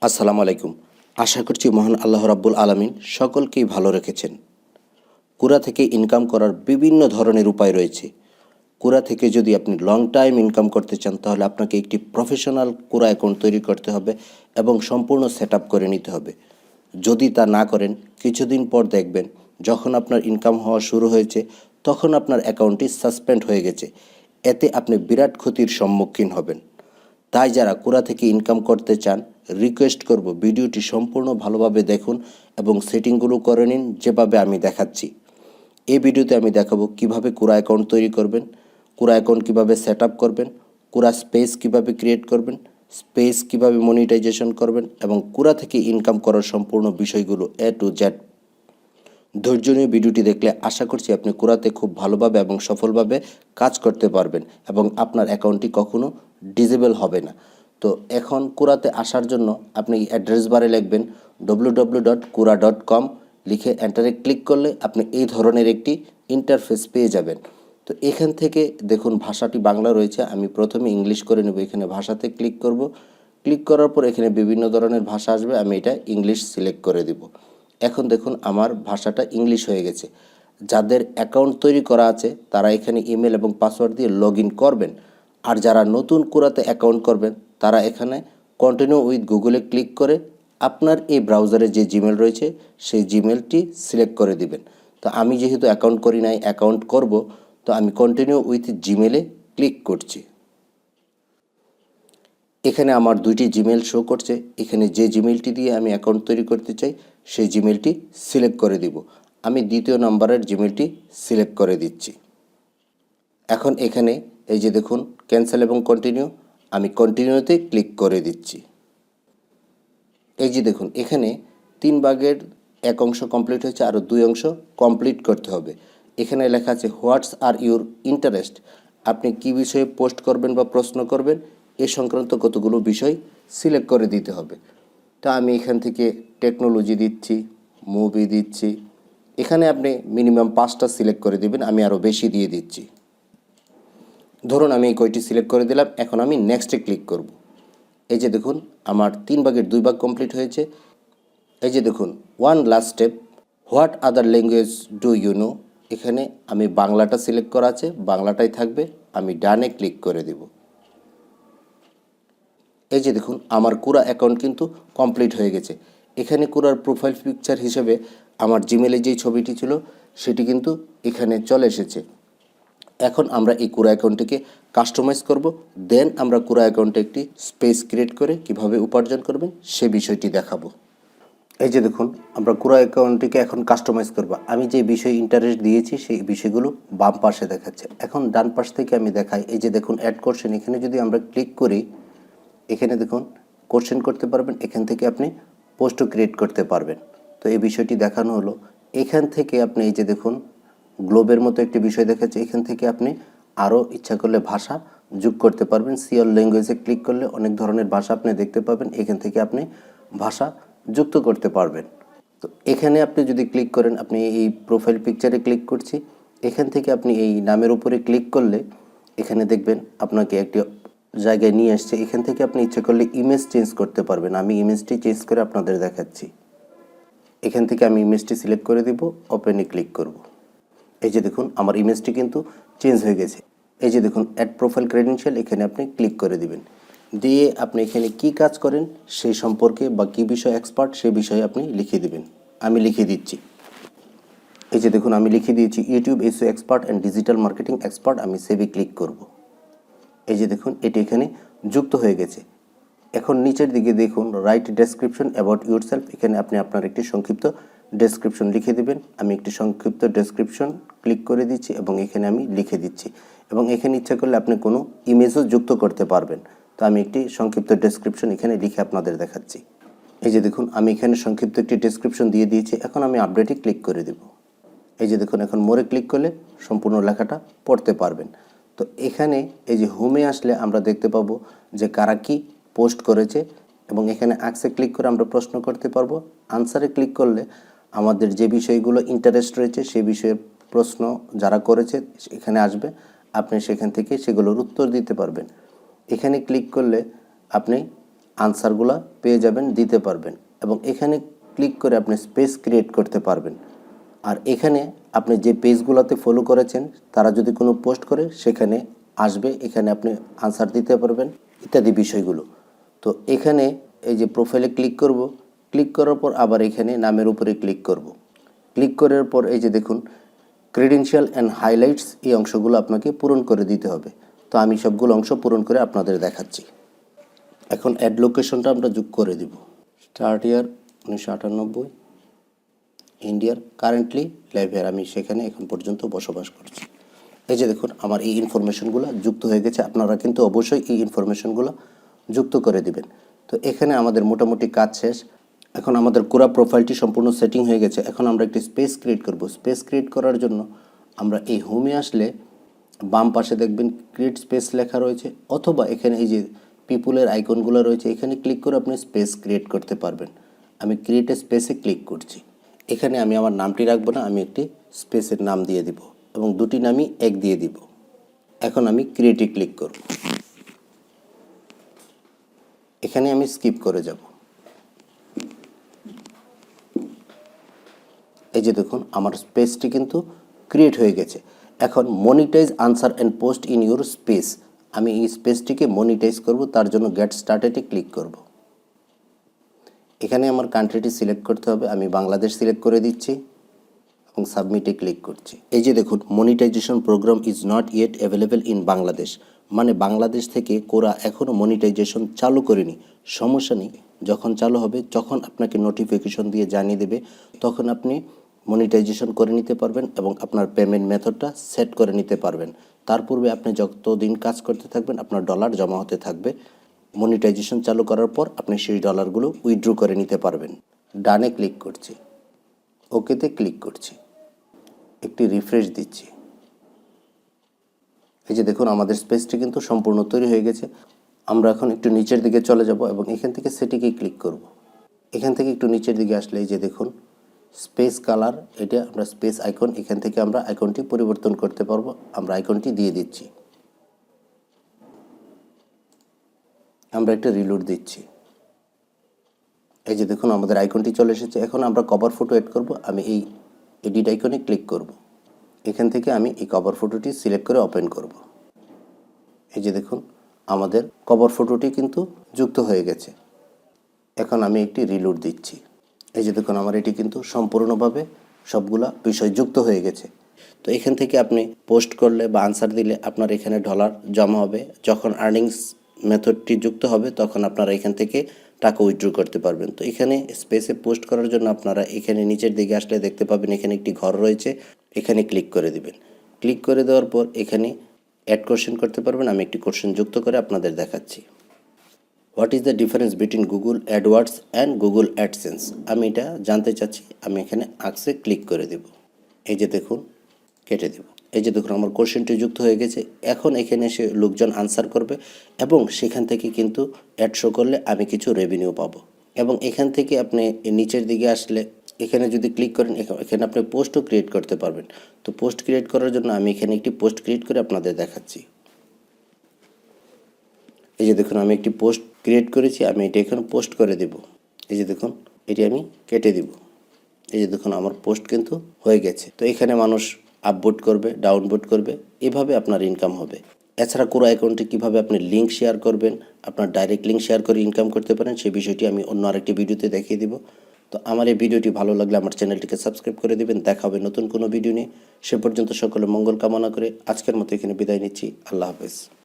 আসসালামু আলাইকুম। আশা করছি মহান আল্লাহ রাব্বুল আলামিন সকলকেই ভালো রেখেছেন। কুরা থেকে ইনকাম করার বিভিন্ন ধরনের উপায় রয়েছে। কুরা থেকে যদি আপনি লং টাইম ইনকাম করতে চান তাহলে আপনাকে একটি প্রফেশনাল কুরা অ্যাকাউন্ট তৈরি করতে হবে এবং সম্পূর্ণ সেট আপ করে নিতে হবে। যদি তা না করেন কিছুদিন পর দেখবেন যখন আপনার ইনকাম হওয়া শুরু হয়েছে তখন আপনার অ্যাকাউন্টটি সাসপেন্ড হয়ে গেছে। এতে আপনি বিরাট ক্ষতির সম্মুখীন হবেন। তাই যারা কুরা থেকে ইনকাম করতে চান রিকোয়েস্ট করব ভিডিওটি সম্পূর্ণ ভালোভাবে দেখুন এবং সেটিংগুলো করে নিন যেভাবে আমি দেখাচ্ছি। এই ভিডিওতে আমি দেখাবো কিভাবে কুরা অ্যাকাউন্ট তৈরি করবেন, কুরা অ্যাকাউন্ট কীভাবে সেট আপ করবেন, কুরা স্পেস কীভাবে ক্রিয়েট করবেন, স্পেস কীভাবে মনিটাইজেশন করবেন এবং কুরা থেকে ইনকাম করার সম্পূর্ণ বিষয়গুলো এ টু জেড। ধৈর্য নিয়ে ভিডিওটি দেখলে আশা করছি আপনি কুরাতে খুব ভালোভাবে এবং সফলভাবে কাজ করতে পারবেন এবং আপনার অ্যাকাউন্টটি কখনো ডিজেবল হবে না। তো এখন কুরাতে আসার জন্য আপনি অ্যাড্রেস বারে লিখবেন www.kura.com, লিখে এন্টারে ক্লিক করলে আপনি এই ধরনের একটি ইন্টারফেস পেয়ে যাবেন। তো এখান থেকে দেখুন ভাষাটি বাংলা রয়েছে, আমি প্রথমে ইংলিশ করে নেব। এখানে ভাষাতে ক্লিক করব। ক্লিক করার পর এখানে বিভিন্ন ধরনের ভাষা আসবে, আমি এটা ইংলিশ সিলেক্ট করে দিব। এখন দেখুন আমার ভাষাটা ইংলিশ হয়ে গেছে। যাদের অ্যাকাউন্ট তৈরি করা আছে তারা এখানে ইমেল এবং পাসওয়ার্ড দিয়ে লগ ইন করবেন। আর যারা নতুন কুরাতে অ্যাকাউন্ট করবেন তারা এখানে কন্টিনিউ উইথ গুগলে ক্লিক করে আপনার এই ব্রাউজারে যে জিমেল রয়েছে সেই জিমেলটি সিলেক্ট করে দিবেন। তো আমি যেহেতু অ্যাকাউন্ট করি নাই, অ্যাকাউন্ট করব, তো আমি কন্টিনিউ উইথ জিমেলে ক্লিক করছি। এখানে আমার দুইটি জিমেল শো করছে। এখানে যে জিমেলটি দিয়ে আমি অ্যাকাউন্ট তৈরি করতে চাই সেই জিমেলটি সিলেক্ট করে দিব। আমি দ্বিতীয় নাম্বারের জিমেলটি সিলেক্ট করে দিচ্ছি। এখন এখানে এই যে দেখুন ক্যান্সেল এবং কন্টিনিউ, আমি কন্টিনিউতে ক্লিক করে দিচ্ছি। এই যে দেখুন এখানে 3 ভাগের 1 অংশ কমপ্লিট হয়েছে, আরও 2 অংশ কমপ্লিট করতে হবে। এখানে লেখা আছে হোয়াটস আর ইউর ইন্টারেস্ট, আপনি কী বিষয়ে পোস্ট করবেন বা প্রশ্ন করবেন এ সংক্রান্ত কতগুলো বিষয় সিলেক্ট করে দিতে হবে। তা আমি এখান থেকে টেকনোলজি দিচ্ছি, মুভি দিচ্ছি। এখানে আপনি মিনিমাম 5টা সিলেক্ট করে দিবেন, আমি আরও বেশি দিয়ে দিচ্ছি। ধরুন আমি এই কয়টি সিলেক্ট করে দিলাম, এখন আমি নেক্সটে ক্লিক করব। এই যে দেখুন আমার 3 ভাগের 2 ভাগ কমপ্লিট হয়েছে। এই যে দেখুন one last step, what other language do you know, এখানে আমি বাংলাটা সিলেক্ট করা আছে, বাংলাটাই থাকবে, আমি ডানে ক্লিক করে দেব। এই যে দেখুন আমার কুরা অ্যাকাউন্ট কিন্তু কমপ্লিট হয়ে গেছে। এখানে কুরার প্রোফাইল পিকচার হিসেবে আমার জিমেলে যেই ছবিটি ছিল সেটি কিন্তু এখানে চলে এসেছে। এখন আমরা এই কুরা অ্যাকাউন্টটিকে কাস্টমাইজ করব, দেন আমরা কুরা অ্যাকাউন্টে একটি স্পেস ক্রিয়েট করে কিভাবে উপার্জন করবেন সে বিষয়টি দেখাবো। এই যে দেখুন আমরা কুরা অ্যাকাউন্টটিকে এখন কাস্টমাইজ করব। আমি যে বিষয়ে ইন্টারেস্ট দিয়েছি সেই বিষয়গুলো বাম পাশে দেখাচ্ছে। এখন ডান পাশ থেকে আমি দেখাই, এই যে দেখুন অ্যাড কোশ্চেন, এখানে যদি আমরা ক্লিক করি এখানে দেখুন কোশ্চেন করতে পারবেন, এখান থেকে আপনি পোস্টও ক্রিয়েট করতে পারবেন। তো এই বিষয়টি দেখানো হলো। এখান থেকে আপনি এই যে দেখুন গ্লোবের মতো একটি বিষয় দেখাচ্ছে, এখান থেকে আপনি আরও ইচ্ছা করলে ভাষা যোগ করতে পারবেন। সিওর ল্যাঙ্গুয়েজে ক্লিক করলে অনেক ধরনের ভাষা আপনি দেখতে পাবেন, এখান থেকে আপনি ভাষা যুক্ত করতে পারবেন। তো এখানে আপনি যদি ক্লিক করেন, আপনি এই প্রোফাইল পিকচারে ক্লিক করছি, এখান থেকে আপনি এই নামের উপরে ক্লিক করলে এখানে দেখবেন আপনাকে একটি জায়গায় নিয়ে আসছে। এখান থেকে আপনি ইচ্ছে করলে ইমেজ চেঞ্জ করতে পারবেন। আমি ইমেজটি চেঞ্জ করে আপনাদের দেখাচ্ছি। এখান থেকে আমি ইমেজটি সিলেক্ট করে দিব, ওপেনে ক্লিক করব। এই যে দেখুন আমার ইমেজটি কিন্তু চেঞ্জ হয়ে গেছে। এই যে দেখুন অ্যাড প্রোফাইল ক্রেডেনশিয়াল, এখানে আপনি ক্লিক করে দিবেন। দিয়ে আপনি এখানে কি কাজ করেন সেই সম্পর্কে বা কী বিষয় এক্সপার্ট সেই বিষয়ে আপনি লিখে দিবেন। আমি লিখে দিচ্ছি। এই যে দেখুন আমি লিখে দিয়েছি YouTube SEO expert and digital marketing expert. আমি সেভে ক্লিক করব। এই যে দেখুন এটি এখানে যুক্ত হয়ে গেছে। এখন নিচের দিকে দেখুন রাইট ডেসক্রিপশন অ্যাবাউট ইউরসেলফ, এখানে আপনি আপনার একটি সংক্ষিপ্ত ডেসক্রিপশন লিখে দিবেন। আমি একটি সংক্ষিপ্ত ডেসক্রিপশন ক্লিক করে দিচ্ছি এবং এখানে আমি লিখে দিচ্ছি। এবং এখানে ইচ্ছা করলে আপনি কোনো ইমেজও যুক্ত করতে পারবেন। তো আমি একটি সংক্ষিপ্ত ডেসক্রিপশন এখানে লিখে আপনাদের দেখাচ্ছি। এই যে দেখুন আমি এখানে সংক্ষিপ্ত একটি ডেসক্রিপশন দিয়ে দিয়েছি। এখন আমি আপডেটে ক্লিক করে দেব। এই যে দেখুন এখন মোরে ক্লিক করলে সম্পূর্ণ লেখাটা পড়তে পারবেন। তো এখানে এই যে হোমে আসলে আমরা দেখতে পাবো যে কারা কি পোস্ট করেছে এবং এখানে আক্সে ক্লিক করে আমরা প্রশ্ন করতে পারবো। আনসারে ক্লিক করলে আমাদের যে বিষয়গুলো ইন্টারেস্ট রয়েছে সেই বিষয়ে প্রশ্ন যারা করেছে এখানে আসবে, আপনি সেখান থেকে সেগুলোর উত্তর দিতে পারবেন। এখানে ক্লিক করলে আপনি আনসারগুলো পেয়ে যাবেন, দিতে পারবেন। এবং এখানে ক্লিক করে আপনি স্পেস ক্রিয়েট করতে পারবেন। আর এখানে আপনি যে পেজগুলোতে ফলো করেছেন তারা যদি কোনো পোস্ট করে সেখানে আসবে, এখানে আপনি আনসার দিতে পারবেন ইত্যাদি বিষয়গুলো। তো এখানে এই যে প্রোফাইলে ক্লিক করব, ক্লিক করার পর আবার এখানে নামের উপরে ক্লিক করব। ক্লিক করার পর এই যে দেখুন ক্রেডেনশিয়াল অ্যান্ড হাইলাইটস, এই অংশগুলো আপনাকে পূরণ করে দিতে হবে। তো আমি সবগুলো অংশ পূরণ করে আপনাদের দেখাচ্ছি। এখন অ্যাড লোকেশনটা আমরা যোগ করে দিব। স্টার্ট ইয়ার 1998, ইন্ডিয়ার, কারেন্টলি লাইভ ইয়ার, আমি সেখানে এখন পর্যন্ত বসবাস করছি। এই যে দেখুন আমার এই ইনফরমেশনগুলো যুক্ত হয়ে গেছে। আপনারা কিন্তু অবশ্যই এই ইনফরমেশনগুলো যুক্ত করে দিবেন। তো এখানে আমাদের মোটামুটি কাজ শেষ। এখন আমাদের কোরা প্রোফাইলটি সম্পূর্ণ সেটিং হয়ে গেছে। এখন আমরা একটি স্পেস ক্রিয়েট করব। স্পেস ক্রিয়েট করার জন্য আমরা এই হোমে আসলে বাম পাশে দেখবেন ক্রিয়েট স্পেস লেখা রয়েছে, অথবা এখানে এই যে পিপুলের আইকনগুলো রয়েছে এখানে ক্লিক করে আপনি স্পেস ক্রিয়েট করতে পারবেন। আমি ক্রিয়েট স্পেসে ক্লিক করছি। এখানে আমি আমার নামটি রাখবো না, আমি একটি স্পেসের নাম দিয়ে দিব এবং দুটি নামই এক দিয়ে দিব। এখন আমি ক্রিয়েটে ক্লিক করব। এখানে আমি স্কিপ করে যাব। এই যে দেখুন আমার স্পেসটি কিন্তু ক্রিয়েট হয়ে গেছে। এখন monetize answer and post in your space, আমি এই স্পেসটিকে মনিটাইজ করব। তার জন্য গেট স্টার্টেডে ক্লিক করব। এখানে আমার কান্ট্রিটি সিলেক্ট করতে হবে, আমি বাংলাদেশ সিলেক্ট করে দিচ্ছি এবং সাবমিটে ক্লিক করছি। এই যে দেখুন monetization program is not yet available in Bangladesh, মানে বাংলাদেশ থেকে কোরা এখনও মনিটাইজেশন চালু করেনি। সমস্যা নেই, যখন চালু হবে তখন আপনাকে নোটিফিকেশন দিয়ে জানিয়ে দেবে, তখন আপনি মনিটাইজেশন করে নিতে পারবেন এবং আপনার পেমেন্ট মেথডটা সেট করে নিতে পারবেন। তার পূর্বে আপনি যতদিন কাজ করতে থাকবেন আপনার ডলার জমা হতে থাকবে। মনিটাইজেশন চালু করার পর আপনি সেই ডলারগুলো উইথড্র করে নিতে পারবেন। ডানে ক্লিক করছি, ওকেতে ক্লিক করছি, একটি রিফ্রেশ দিচ্ছি। এই যে দেখুন আমাদের স্পেসটি কিন্তু সম্পূর্ণ তৈরি হয়ে গেছে। আমরা এখন একটু নিচের দিকে চলে যাব এবং এখান থেকে সেটিকে ক্লিক করব। এখান থেকে একটু নিচের দিকে আসলে এই যে দেখুন স্পেস কালার, এটা আমরা স্পেস আইকন, এখান থেকে আমরা আইকনটি পরিবর্তন করতে পারবো। আমরা আইকনটি দিয়ে দিচ্ছি, আমরা একটা রিলোড দিচ্ছি। এই যে দেখুন আমাদের আইকনটি চলে এসেছে। এখন আমরা কভার ফটো এড করব। আমি এই এডিট আইকনে ক্লিক করব। এখান থেকে আমি এই কভার ফটোটি সিলেক্ট করে ওপেন করব। এই যে দেখুন আমাদের কভার ফটোটি কিন্তু যুক্ত হয়ে গেছে। এখন আমি একটি রিলোড দিচ্ছি। এই যে দেখুন আমার এটি কিন্তু সম্পূর্ণভাবে সবগুলা বিষয় যুক্ত হয়ে গেছে। তো এখান থেকে আপনি পোস্ট করলে বা আনসার দিলে আপনার এখানে ডলার জমা হবে। যখন আর্নিংস মেথডটি যুক্ত হবে তখন আপনারা এখান থেকে টাকা উইথড্র করতে পারবেন। তো এখানে স্পেসে পোস্ট করার জন্য আপনারা এখানে নিচের দিকে আসলে দেখতে পাবেন এখানে একটি ঘর রয়েছে, এখানে ক্লিক করে দিবেন। ক্লিক করে দেওয়ার পর এখানে অ্যাড কোশ্চেন করতে পারবেন। আমি একটি কোশ্চেন যুক্ত করে আপনাদের দেখাচ্ছি। What is the difference between Google AdWords and Google AdSense, আমি এটা জানতে চাচ্ছি। আমি এখানে আক্সে ক্লিক করে দেব। এই যে দেখুন কেটে দেব। এই যে দেখুন আমার কোশ্চেনটি যুক্ত হয়ে গেছে। এখন এখানে এসে লোকজন আনসার করবে এবং সেখান থেকে কিন্তু অ্যাড শো করলে আমি কিছু রেভিনিউ পাবো। এবং এখান থেকে আপনি নিচের দিকে আসলে এখানে যদি ক্লিক করেন এখানে আপনি পোস্টও ক্রিয়েট করতে পারবেন। তো পোস্ট ক্রিয়েট করার জন্য আমি এখানে একটি পোস্ট ক্রিয়েট করে আপনাদের দেখাচ্ছি। এই যে দেখুন আমি একটি পোস্ট ক্রিয়েট করেছি, আমি এটা এখানে পোস্ট করে দেব। এই যে দেখুন এটি আমি কেটে দিব। এই যে দেখুন আমার পোস্ট কিন্তু হয়ে গেছে। তো এখানে মানুষ আপভোট করবে, ডাউনভোট করবে, এভাবে আপনার ইনকাম হবে। এছাড়া কোরা অ্যাকাউন্টে কীভাবে আপনি লিঙ্ক শেয়ার করবেন, আপনার ডাইরেক্ট লিঙ্ক শেয়ার করে ইনকাম করতে পারেন সেই বিষয়টি আমি অন্য আরেকটি ভিডিওতে দেখিয়ে দিব। তো আমার এই ভিডিওটি ভালো লাগলে আমার চ্যানেলটিকে সাবস্ক্রাইব করে দেবেন। দেখা হবে নতুন কোনো ভিডিও নিয়ে। সে পর্যন্ত সকলে মঙ্গল কামনা করে আজকের মতো এখানে বিদায় নিচ্ছি। আল্লাহ হাফেজ।